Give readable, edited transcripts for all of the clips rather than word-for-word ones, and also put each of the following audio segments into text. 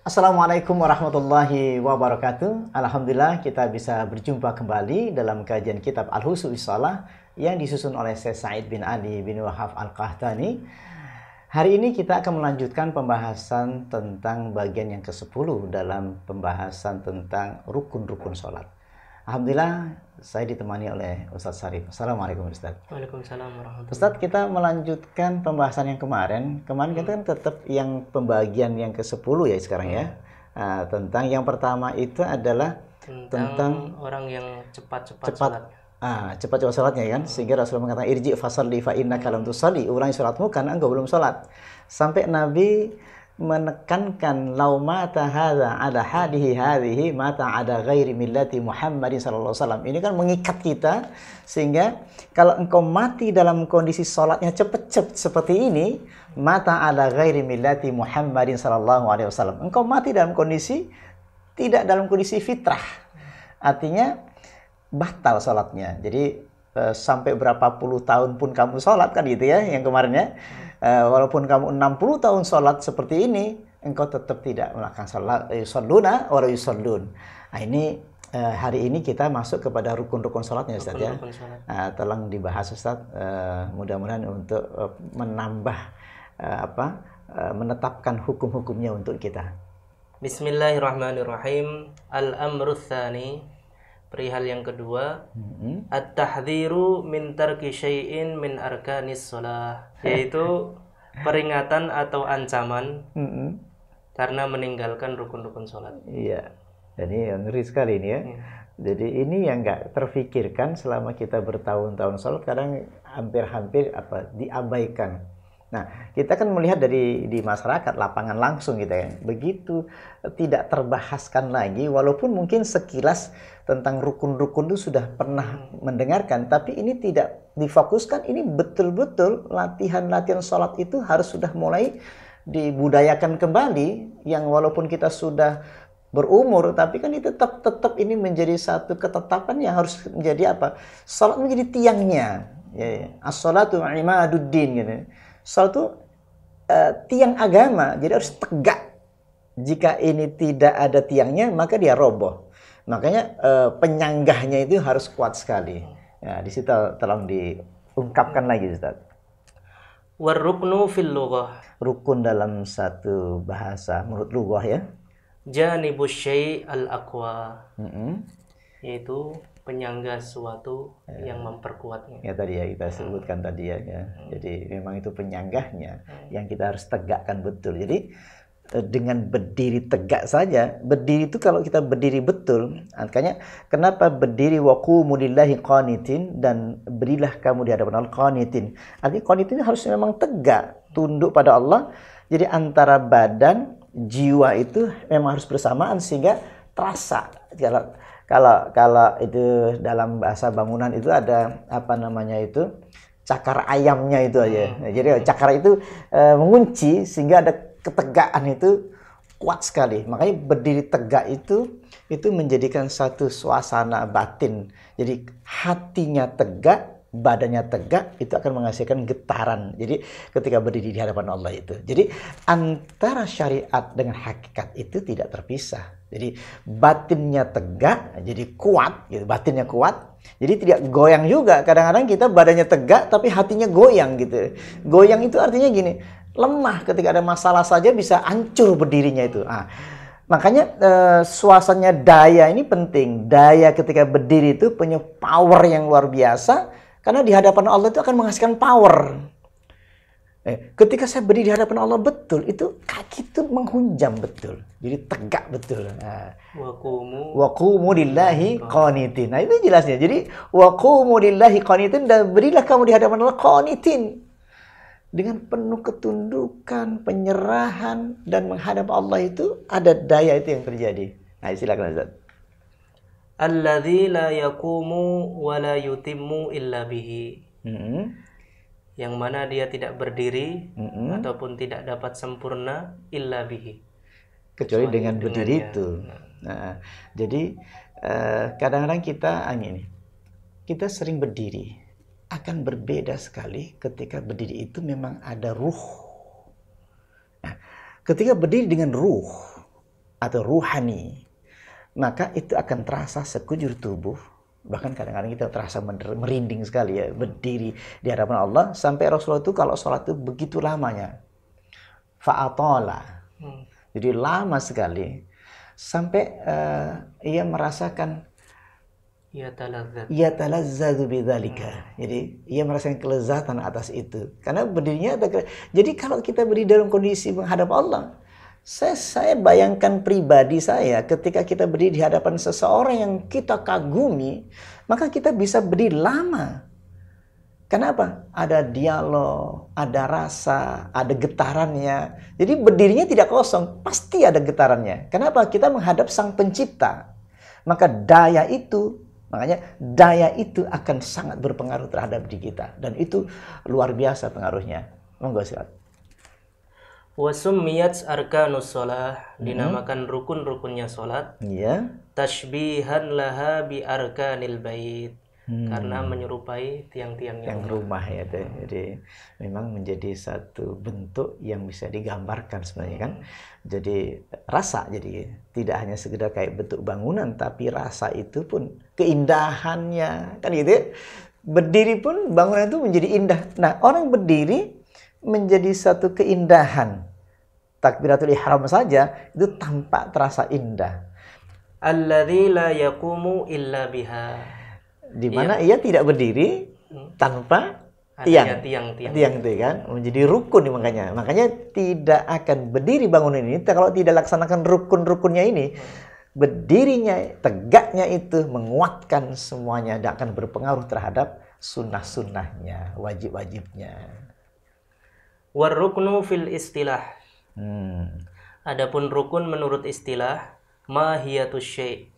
Assalamualaikum warahmatullahi wabarakatuh. Alhamdulillah kita bisa berjumpa kembali dalam kajian kitab Al-Husu Bissalah yang disusun oleh Syekh Sa'id bin Ali bin Wahab Al-Qahtani. Hari ini kita akan melanjutkan pembahasan tentang bagian yang ke-10 dalam pembahasan tentang rukun-rukun sholat. Alhamdulillah saya ditemani oleh Ustadz Syarif. Assalamualaikum Ustadz. Waalaikumsalam warahmatullahi. Ustadz, kita melanjutkan pembahasan yang kemarin. Kemarin kita kan tetap yang pembagian yang ke-10 ya sekarang ya. Tentang yang pertama itu adalah tentang orang yang cepat sholatnya. Cepat sholatnya kan. Sehingga Rasulullah mengatakan irji fasalli fa innaka lam tusalli, ulangi sholatmu karena engkau belum sholat. Sampai Nabi menekankan lau mata hadza ala hadhihi mata ada ghairi millati Muhammadin sallallahu alaihi wasallam. Ini kan mengikat kita sehingga kalau engkau mati dalam kondisi salatnya cepat seperti ini, mata ala ghairi millati Muhammadin sallallahu alaihi wasallam. Engkau mati dalam kondisi tidak dalam kondisi fitrah. Artinya batal salatnya. Jadi sampai berapa puluh tahun pun kamu salat kan gitu ya yang kemarin ya. Walaupun kamu 60 tahun sholat seperti ini, engkau tetap tidak melakukan sholat. Yusalluna wa la yusallun. Nah, ini hari ini kita masuk kepada rukun-rukun sholatnya Ustaz ya. Tolong dibahas Ustaz, mudah-mudahan untuk menambah menetapkan hukum-hukumnya untuk kita. Bismillahirrahmanirrahim. Al-amru tsani, perihal yang kedua, at-tahdhiru min tarki syai'in min arkanis shalah, yaitu peringatan atau ancaman karena meninggalkan rukun-rukun salat. Iya. Jadi ngeri sekali ini ya. Jadi ini yang enggak terfikirkan selama kita bertahun-tahun salat, kadang hampir-hampir diabaikan. Nah, kita kan melihat di masyarakat lapangan langsung gitu kan. Begitu tidak terbahaskan lagi, walaupun mungkin sekilas tentang rukun-rukun itu sudah pernah mendengarkan, tapi ini tidak difokuskan. Ini betul-betul latihan-latihan sholat itu harus sudah mulai dibudayakan kembali, yang walaupun kita sudah berumur, tapi kan itu tetap ini menjadi satu ketetapan yang harus menjadi apa? Sholat menjadi tiangnya. Ya. As-sholatu imaduddin gitu. Salat itu tiang agama, jadi harus tegak. Jika ini tidak ada tiangnya, maka dia roboh. Makanya penyanggahnya itu harus kuat sekali. Ya, di situ tolong diungkapkan lagi Ustaz. Warruknu fil lughah, rukun dalam satu bahasa menurut lughah ya. Janibus syai' al-aqwa, yaitu penyangga sesuatu yang memperkuatnya. Ya tadi ya kita sebutkan tadi ya. Jadi memang itu penyanggahnya yang kita harus tegakkan betul. Jadi dengan berdiri tegak saja, berdiri itu kalau kita berdiri betul, makanya kenapa berdiri waqumu lillahi qanitin, dan berilah kamu di hadapan Allah qanitin. Artinya qanitin harus memang tegak, tunduk pada Allah. Jadi antara badan, jiwa itu memang harus bersamaan sehingga terasa. Kalau itu dalam bahasa bangunan itu ada cakar ayamnya itu aja. Jadi cakar itu mengunci sehingga ada ketegaan itu kuat sekali. Makanya berdiri tegak itu menjadikan satu suasana batin. Jadi hatinya tegak, badannya tegak, itu akan menghasilkan getaran. Jadi ketika berdiri di hadapan Allah itu. Jadi antara syariat dengan hakikat itu tidak terpisah. Jadi batinnya tegak, jadi kuat, gitu. Batinnya kuat, jadi tidak goyang juga. Kadang-kadang kita badannya tegak, tapi hatinya goyang gitu. Goyang itu artinya gini, lemah ketika ada masalah saja bisa hancur berdirinya itu. Makanya suasananya daya ini penting. Daya ketika berdiri itu punya power yang luar biasa, karena di hadapan Allah itu akan menghasilkan power. Ketika saya berdiri di hadapan Allah betul, itu kaki itu menghunjam betul. Jadi tegak betul. Waqumu lillahi qanitin. Nah, itu jelasnya. Jadi waqumu lillahi qanitin, dan berilah kamu di hadapan Allah qanitin. Dengan penuh ketundukan, penyerahan, dan menghadap Allah itu ada daya itu yang terjadi. Nah, silakan Ustaz. Alladzi la yaqumu wa la yutimmu illa bihi. Yang mana dia tidak berdiri ataupun tidak dapat sempurna illa bihi, kecuali dengan berdiri itu. Nah, jadi kadang-kadang kita sering berdiri, akan berbeda sekali ketika berdiri itu memang ada ruh. Nah, ketika berdiri dengan ruh, atau ruhani, maka itu akan terasa sekujur tubuh. Bahkan kadang-kadang kita terasa merinding sekali ya, berdiri di hadapan Allah. Sampai Rasulullah itu kalau sholat itu begitu lamanya. Fa'atola. Jadi lama sekali. Sampai ia merasakan yatalazzadu bidzalika. Jadi ia merasakan kelezatan atas itu. Karena berdirinya jadi kalau kita berdiri dalam kondisi menghadap Allah, saya bayangkan pribadi saya ketika kita berdiri di hadapan seseorang yang kita kagumi, maka kita bisa berdiri lama. Kenapa? Ada dialog, ada rasa, ada getarannya. Jadi berdirinya tidak kosong, pasti ada getarannya. Kenapa? Kita menghadap Sang Pencipta. Makanya daya itu akan sangat berpengaruh terhadap diri kita, dan itu luar biasa pengaruhnya. Monggo silakan. Wa summiyat arkanus shalah, dinamakan rukun-rukunnya salat. Iya. Tashbihan laha bi arkanil bait. Karena menyerupai tiang-tiangnya rumah ya. Jadi memang menjadi satu bentuk yang bisa digambarkan sebenarnya kan. Jadi rasa, jadi tidak hanya sekedar kayak bentuk bangunan, tapi rasa itu pun keindahannya kan gitu ya. Berdiri pun bangunan itu menjadi indah. Nah, orang berdiri menjadi satu keindahan. Takbiratul ihram saja itu tampak terasa indah. Alladzi la yaqumu illa biha. Di mana ia tidak berdiri tanpa tiang itu kan, menjadi rukun. Makanya tidak akan berdiri bangunan ini kalau tidak laksanakan rukun-rukunnya ini. Berdirinya, tegaknya itu menguatkan semuanya dan akan berpengaruh terhadap sunnah-sunnahnya, wajib-wajibnya. Warruknu fil istilah. Adapun rukun menurut istilah mahiyatus syai',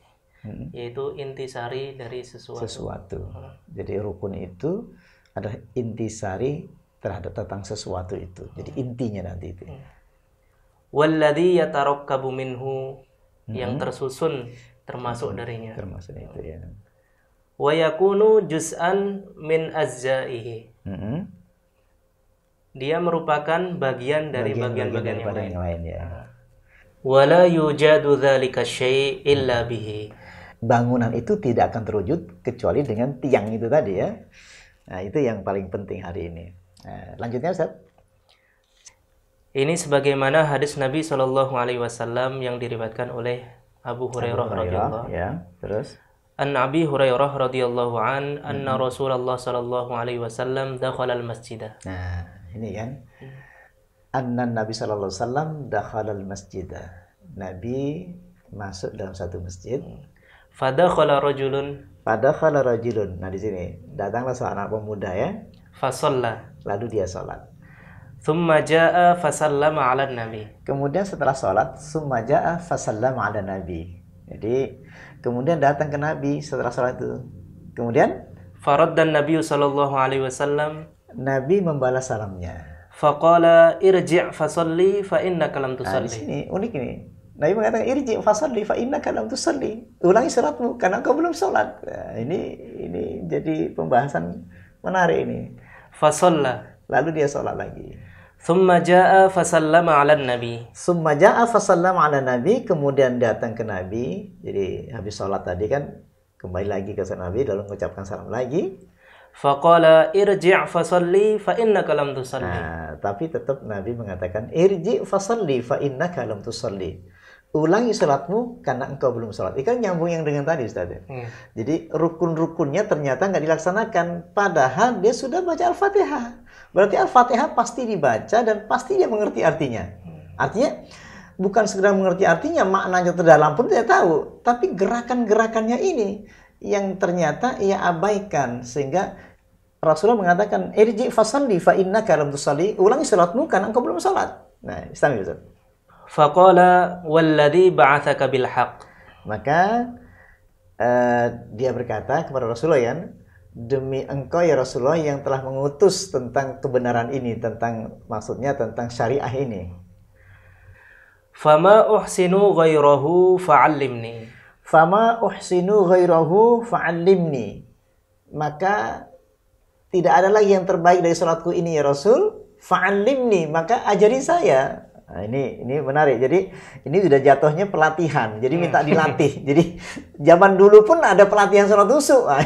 yaitu intisari dari sesuatu. Jadi rukun itu adalah intisari terhadap tentang sesuatu itu. Jadi intinya nanti itu. Walladzi yatarakkabu minhu, yang tersusun termasuk darinya. Termasuk itu ya. Wa yakunu juz'an min ajza'ihi. Dia merupakan bagian dari bagian-bagian yang lain ya. Wala yujadu dzalika syai' illa bihi. Bangunan itu tidak akan terwujud kecuali dengan tiang itu tadi ya. Nah, itu yang paling penting hari ini. Nah, lanjutnya Ustaz. Ini sebagaimana hadis Nabi SAW yang diriwayatkan oleh Abu Hurairah radhiyallahu ya. Terus An Abi Hurairah radhiyallahu an anna Rasulullah sallallahu alaihi wasallam dakhala al-masjid. Nah, ini kan. Anna Nabi sallallahu alaihi wasallam dakhala al-masjid. Nabi masuk dalam satu masjid. Fadakhala rajulun. Nah, di sini datanglah seorang pemuda ya. Fasalla. Lalu dia salat. Tsumma jaa fasallama 'ala nabi. Kemudian setelah salat, tsumma jaa fasallama 'ala nabi. Jadi kemudian datang ke Nabi setelah salat itu. Kemudian faradda an-nabiy sallallahu alaihi wasallam. Nabi membalas salamnya. Faqala irji' fasalli fa innaka lam tusalli. Di sini unik ini. Nabi mengatakan irji' fasalli fa innaka lam tusalli. Ulangi salatmu karena engkau belum salat. Nah, ini jadi pembahasan menarik ini. Fasalla. Lalu dia salat lagi. Tsumma jaa fasallama 'ala nabi. Tsumma jaa fasallama 'ala nabi, kemudian datang ke Nabi. Jadi habis salat tadi kan kembali lagi ke Nabi lalu mengucapkan salam lagi. Faqala irji' fasalli fa innaka lam tusalli. Nah, tapi tetap Nabi mengatakan irji' fasalli fa innaka lam tusalli. Ulangi salatmu karena engkau belum salat. Itu kan nyambung yang dengan tadi Ustaz. Jadi rukun-rukunnya ternyata nggak dilaksanakan padahal dia sudah baca Al-Fatihah. Berarti Al-Fatihah pasti dibaca dan pasti dia mengerti artinya. Artinya bukan sekedar mengerti artinya, maknanya terdalam pun dia tahu, tapi gerakan-gerakannya ini yang ternyata ia abaikan sehingga Rasulullah mengatakan irji' fasalli fa innaka lam tusalli. Ulangi salatmu karena engkau belum salat. Nah, istimewa Ustaz. Faqala walladzi ba'atsaka bil haqq. Maka dia berkata kepada Rasulullah ya, demi engkau ya Rasulullah yang telah mengutus tentang kebenaran ini, maksudnya tentang syariah ini. Fama uhsinu ghairahu fa'allimni. Fama uhsinu ghairahu fa'allimni. Maka tidak ada lagi yang terbaik dari salatku ini ya Rasul, fa'allimni, maka ajari saya. Nah, ini menarik. Jadi ini sudah jatuhnya pelatihan. Jadi minta dilatih. Jadi zaman dulu pun ada pelatihan sholat khusyuk. Nah,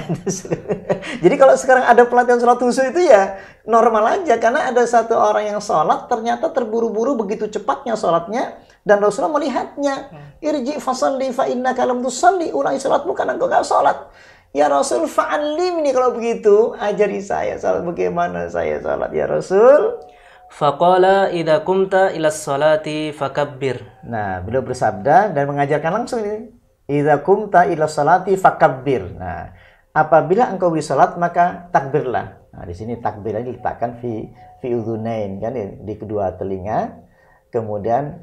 jadi kalau sekarang ada pelatihan sholat khusyuk itu ya normal aja. Karena ada satu orang yang sholat ternyata terburu-buru begitu cepatnya sholatnya. Dan Rasulullah melihatnya. Irji fasalli fa innaka lam tusalli. Ulangi sholatmu karena engkau gak sholat. Ya Rasul fa'allimni kalau begitu. Ajari saya sholat bagaimana saya sholat ya Rasul. Faqala idza qumta ila sholati fakabbir. Nah, beliau bersabda dan mengajarkan langsung ini. Idza qumta ila sholati fakabbir. Nah, apabila engkau bersalat maka takbirlah. Nah, di sini takbir ini diletakkan fi udhunain kan di kedua telinga. Kemudian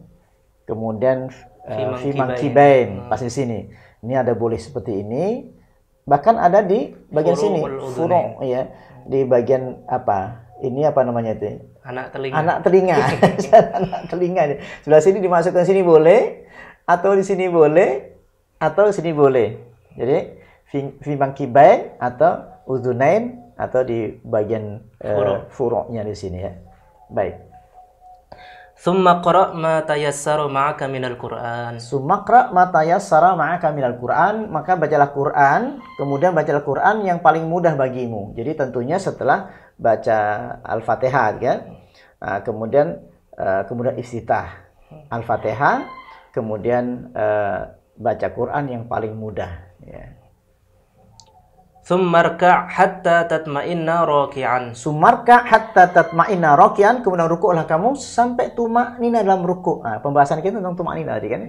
fi mankibain pas di sini. Ini ada boleh seperti ini. Bahkan ada di bagian sini furu' ya. Di bagian apa? Ini apa namanya itu? Anak telinga. Anak telinga. Sebelah sini dimasukkan sini boleh, atau di sini boleh, atau di sini boleh. Jadi fi mankibain atau udhunain atau di bagian furu'nya di sini ya. Baik. Tsumma qra' ma tayassara ma'aka minal Qur'an. Tsumma qra' ma tayassara ma'aka minal Qur'an, maka bacalah Quran, kemudian bacalah Quran yang paling mudah bagimu. Jadi tentunya setelah baca Al-Fatihah kan. Nah, kemudian iftitah Al-Fatihah, kemudian baca Quran yang paling mudah ya. Tsummarka' hatta tatma'inna raki'an. Sumarka hatta tatma'inna raki'an, kemudian rukuklah kamu sampai tumaknina dalam rukuk. Nah, pembahasan kita tentang tumaknina tadi kan.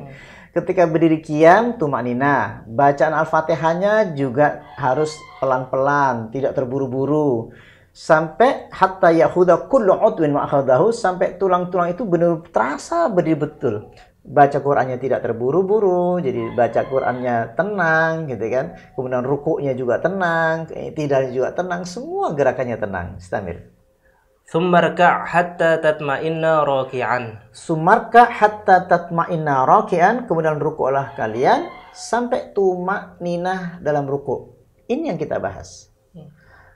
Ketika berdiri qiyam tumaknina. Bacaan Al-Fatihahnya juga harus pelan-pelan, tidak terburu-buru. Sampai hatta ya'khudha kullu 'udwin ma akhadahu, sampai tulang-tulang itu benar terasa berdiri betul. Baca Qur'annya tidak terburu-buru, jadi baca Qur'annya tenang gitu kan. Kemudian rukuknya juga tenang, tidaknya juga tenang, semua gerakannya tenang. Istamir. Tsummarka' hatta tatma'inna raki'an. Sumarka hatta tatma'inna raki'an, kemudian rukuklah kalian sampai tumakninah dalam rukuk. Ini yang kita bahas.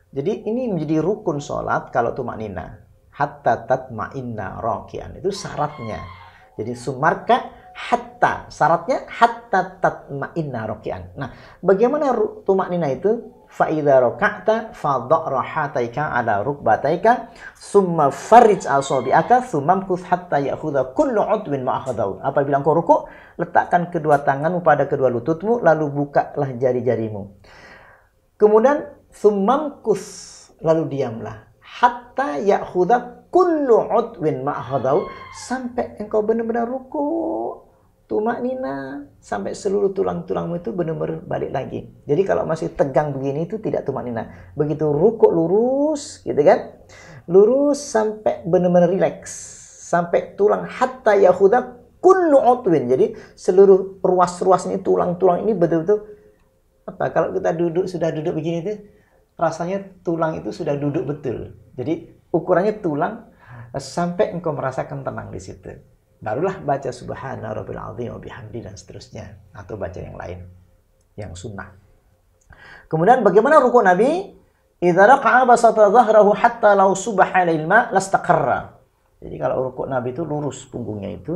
Jadi ini menjadi rukun sholat kalau tumakninah. Hatta tatma'inna raki'an, itu syaratnya. Jadi sumarka hatta, syaratnya hatta tatma'inna raki'an. Nah, bagaimana tumakninah itu? Fa idza raka'ta fadha' rahataika ala rukbataika summa farij asabi'aka summa mkuth hatta ya'khudha kullu 'udwin ma akhadahu. Apabila engkau rukuk, letakkan kedua tanganmu pada kedua lututmu, lalu bukalah jari-jarimu. Kemudian summa mkuth, lalu diamlah. Hatta ya'khudha kullu 'udwin ma akhadahu, sampai engkau benar-benar rukuk. Tumaknina sampai seluruh tulang-tulangmu itu benar-benar balik lagi. Jadi kalau masih tegang begini itu tidak tumaknina. Begitu rukuk lurus gitu kan. Lurus sampai benar-benar rileks. Sampai tulang hatta yakhudha kullu 'udwin. Jadi seluruh ruas-ruasnya tulang-tulang ini betul-betul apa? Kalau kita sudah duduk begini itu rasanya tulang itu sudah duduk betul. Jadi ukurannya tulang sampai engkau merasakan tenang di situ. Barulah baca subhana rabbil azim wa bihamdi dan seterusnya, atau baca yang lain yang sunnah. Kemudian bagaimana rukuk Nabi? Idza raka'a basata dhahrahu hatta law subaha alail ma lastaqarra. Jadi kalau rukuk Nabi itu lurus punggungnya itu.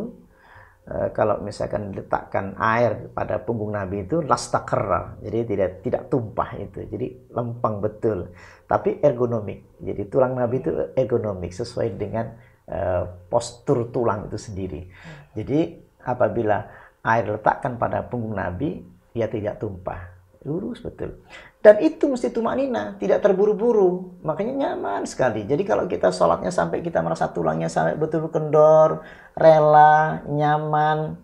Kalau misalkan diletakkan air pada punggung Nabi itu lastaqarra. Jadi tidak tumpah itu. Jadi lempeng betul. Tapi ergonomik. Jadi tulang Nabi itu ergonomik sesuai dengan postur tulang itu sendiri. Jadi apabila air letakkan pada punggung Nabi, ia tidak tumpah, lurus betul. Dan itu mesti tumaknina, tidak terburu-buru, makanya nyaman sekali. Jadi kalau kita sholatnya sampai kita merasa tulangnya sampai betul kendor, rela, nyaman.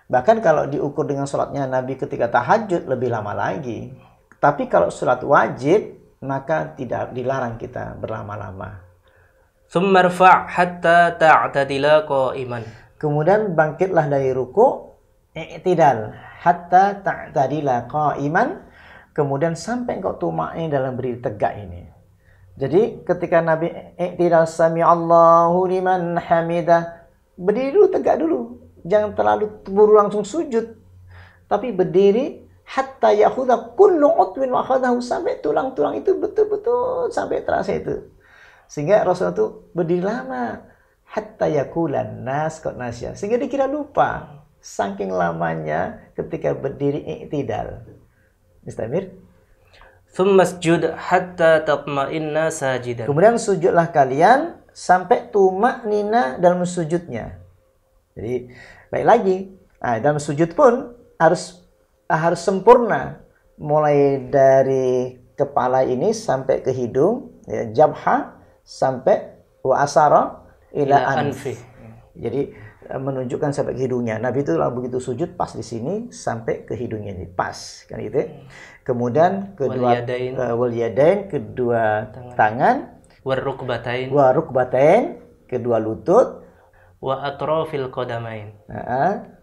Bahkan kalau diukur dengan sholatnya Nabi ketika tahajud lebih lama lagi. Tapi kalau sholat wajib maka tidak dilarang kita berlama-lama. Tsummarfa' hatta ta'tadila qa'iman. Kemudian bangkitlah dari ruku', i'tidal hatta ta'tadila qa'iman, kemudian sampai engkau tumaknin dalam berdiri tegak ini. Jadi ketika Nabi i'tidal sami'allahu liman hamidah, berdiri dulu, tegak dulu. Jangan terlalu buru langsung sujud. Tapi berdiri hatta yakhudha kullu 'udwin wa akhadahu, sampai tulang-tulang itu betul-betul sampai terasa itu. Sehingga Rasulullah itu berdiri lama. hatta yakulan nas qad nasya. Sehingga dikira lupa saking lamanya ketika berdiri i'tidal. Istamir. Thumma sujud hatta tatma'inna sajidan. Kemudian sujudlah kalian sampai tumaknina dalam sujudnya. Jadi baik lagi, dalam sujud pun harus sempurna, mulai dari kepala ini sampai ke hidung, ya, jabha sampai wa asara ila anfi. Jadi menunjukkan sampai ke hidungnya. Nabi itu begitu sujud pas di sini sampai ke hidungnya ini pas, kan gitu. Kemudian kedua wal yadain, kedua tangan, wa rukbatain, kedua lutut, wa atrafil qadamain.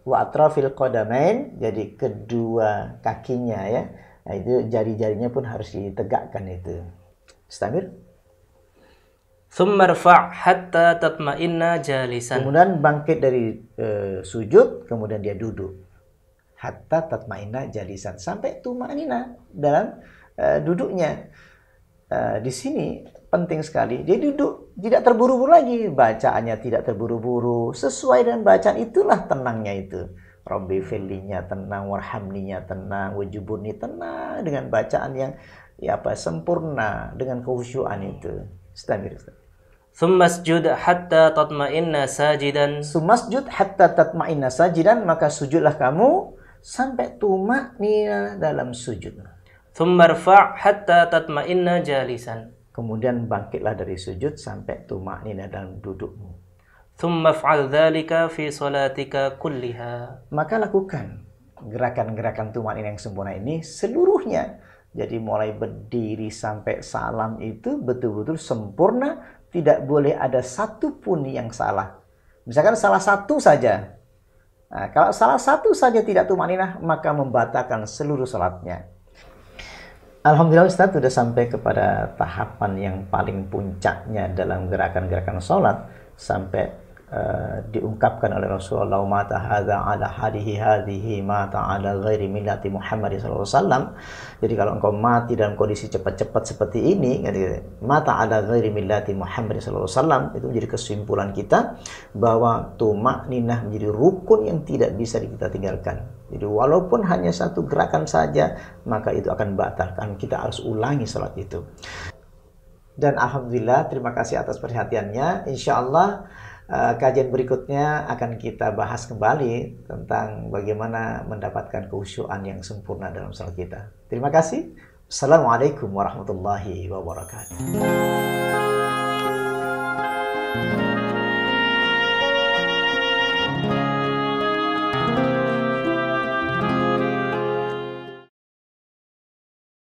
Wa atrafil qadamain, jadi kedua kakinya ya. Nah, itu jari-jarinya pun harus ditegakkan itu. Istamir. Tsumma rfa' hatta tatma'inna jalisan. Kemudian bangkit dari sujud, kemudian dia duduk. Hatta tatma'inna jalisan, sampai tuma'nina dalam duduknya. Di sini penting sekali, dia duduk tidak terburu-buru lagi, bacaannya tidak terburu-buru, sesuai dengan bacaan, itulah tenangnya itu. Rabbi fillinya tenang, warhamninya tenang, wajibuni tenang, dengan bacaan yang sempurna, dengan khusyuan itu. Istamir. Sumasjud hatta tatma'inna sajidan. Sumasjud hatta tatma'inna sajidan, maka sujudlah kamu sampai tumaknina dalam sujud. Tsummarfa' hatta tatma'inna jalisan. Kemudian bangkitlah dari sujud sampai tumaknina dalam dudukmu. Tsumma fa'al dzalika fi salatika kulliha. Maka lakukan gerakan-gerakan tumaknina yang sempurna ini seluruhnya. Jadi mulai berdiri sampai salam itu betul-betul sempurna, tidak boleh ada satu pun yang salah. Misalkan salah satu saja. Nah, kalau salah satu saja tidak tumakninah, maka membatalkan seluruh salatnya. Alhamdulillah Ustaz sudah sampai kepada tahapan yang paling puncaknya dalam gerakan-gerakan sholat, sampai diungkapkan oleh Rasulullah, mata hadza ala hadhihi mata ala ghairi millati Muhammad sallallahu alaihi wasallam. Jadi kalau engkau mati dalam kondisi cepat-cepat seperti ini, mata ala ghairi millati Muhammad sallallahu alaihi wasallam, itu menjadi kesimpulan kita bahwa tumakninah menjadi rukun yang tidak bisa kita tinggalkan. Jadi walaupun hanya satu gerakan saja, maka itu akan batalkan, kita harus ulangi salat itu. Dan alhamdulillah, terima kasih atas perhatiannya. Insyaallah kajian berikutnya akan kita bahas kembali tentang bagaimana mendapatkan khusyuan yang sempurna dalam salat kita. Terima kasih. Assalamualaikum warahmatullahi wabarakatuh.